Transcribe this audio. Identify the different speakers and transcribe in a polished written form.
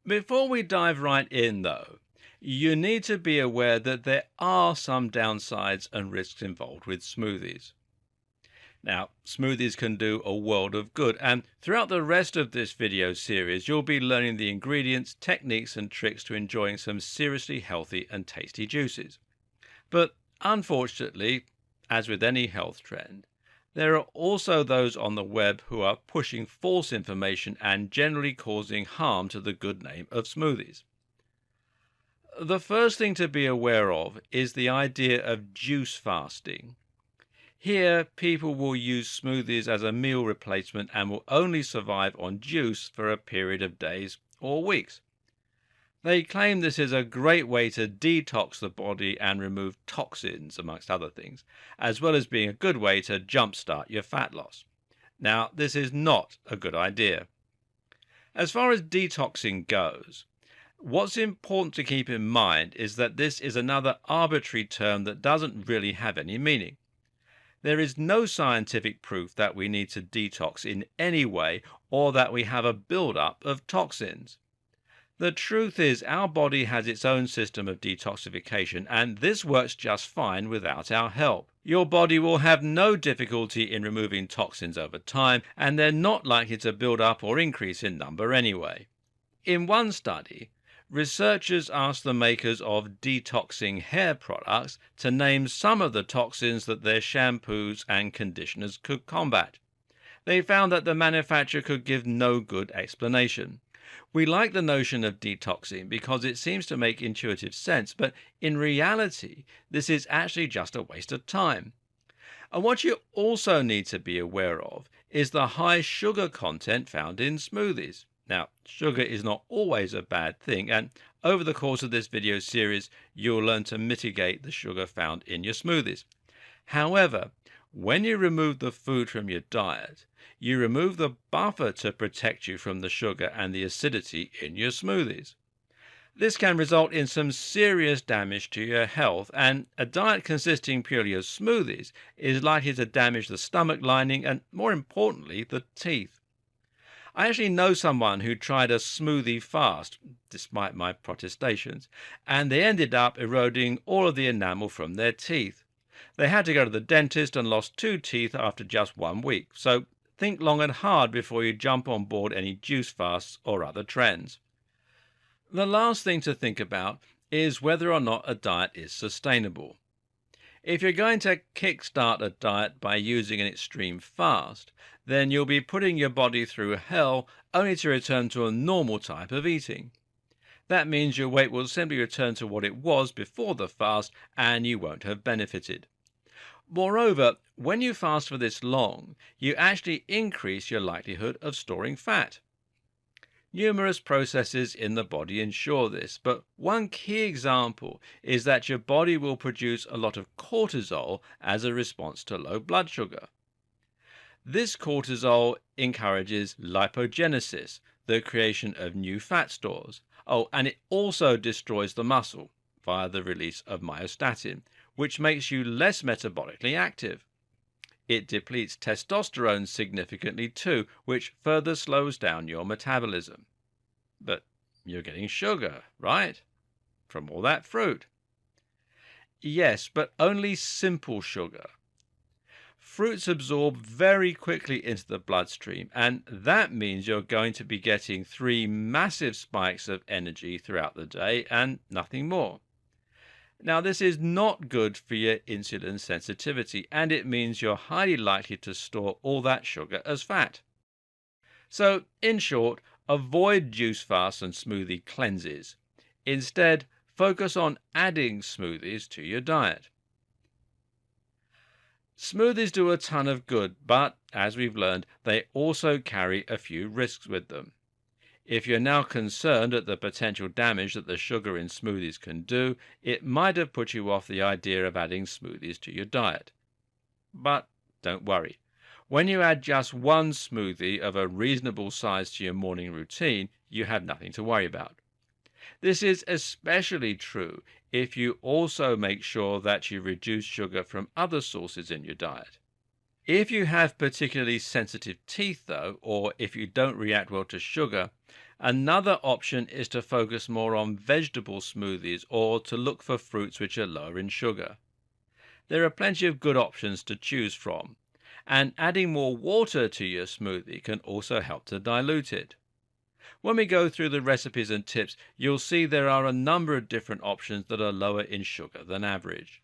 Speaker 1: Before we dive right in, though, you need to be aware that there are some downsides and risks involved with smoothies. Now, smoothies can do a world of good, and throughout the rest of this video series, you'll be learning the ingredients, techniques, and tricks to enjoying some seriously healthy and tasty juices. But unfortunately, as with any health trend, there are also those on the web who are pushing false information and generally causing harm to the good name of smoothies. The first thing to be aware of is the idea of juice fasting. Here, people will use smoothies as a meal replacement and will only survive on juice for a period of days or weeks. They claim this is a great way to detox the body and remove toxins, amongst other things, as well as being a good way to jumpstart your fat loss. Now, this is not a good idea. As far as detoxing goes, what's important to keep in mind is that this is another arbitrary term that doesn't really have any meaning. There is no scientific proof that we need to detox in any way or that we have a build-up of toxins. The truth is our body has its own system of detoxification, and this works just fine without our help. Your body will have no difficulty in removing toxins over time, and they're not likely to build up or increase in number anyway. In one study, researchers asked the makers of detoxing hair products to name some of the toxins that their shampoos and conditioners could combat. They found that the manufacturer could give no good explanation. We like the notion of detoxing because it seems to make intuitive sense, but in reality, this is actually just a waste of time. And what you also need to be aware of is the high sugar content found in smoothies. Now, sugar is not always a bad thing, and over the course of this video series, you'll learn to mitigate the sugar found in your smoothies. However, when you remove the food from your diet, you remove the buffer to protect you from the sugar and the acidity in your smoothies. This can result in some serious damage to your health, and a diet consisting purely of smoothies is likely to damage the stomach lining and, more importantly, the teeth. I actually know someone who tried a smoothie fast, despite my protestations, and they ended up eroding all of the enamel from their teeth. They had to go to the dentist and lost 2 teeth after just 1 week, so think long and hard before you jump on board any juice fasts or other trends. The last thing to think about is whether or not a diet is sustainable. If you're going to kickstart a diet by using an extreme fast, then you'll be putting your body through hell only to return to a normal type of eating. That means your weight will simply return to what it was before the fast and you won't have benefited. Moreover, when you fast for this long, you actually increase your likelihood of storing fat. Numerous processes in the body ensure this, but one key example is that your body will produce a lot of cortisol as a response to low blood sugar. This cortisol encourages lipogenesis, the creation of new fat stores. And it also destroys the muscle via the release of myostatin, which makes you less metabolically active. It depletes testosterone significantly too, which further slows down your metabolism. But you're getting sugar, right? From all that fruit. Yes, but only simple sugar. Fruits absorb very quickly into the bloodstream, and that means you're going to be getting 3 massive spikes of energy throughout the day and nothing more. Now, this is not good for your insulin sensitivity, and it means you're highly likely to store all that sugar as fat. So, in short, avoid juice fasts and smoothie cleanses. Instead, focus on adding smoothies to your diet. Smoothies do a ton of good, but, as we've learned, they also carry a few risks with them. If you're now concerned at the potential damage that the sugar in smoothies can do, it might have put you off the idea of adding smoothies to your diet. But don't worry. When you add just 1 smoothie of a reasonable size to your morning routine, you have nothing to worry about. This is especially true if you also make sure that you reduce sugar from other sources in your diet. If you have particularly sensitive teeth, though, or if you don't react well to sugar, Another option is to focus more on vegetable smoothies or to look for fruits which are lower in sugar. There are plenty of good options to choose from, and adding more water to your smoothie can also help to dilute it. When we go through the recipes and tips, you'll see there are a number of different options that are lower in sugar than average.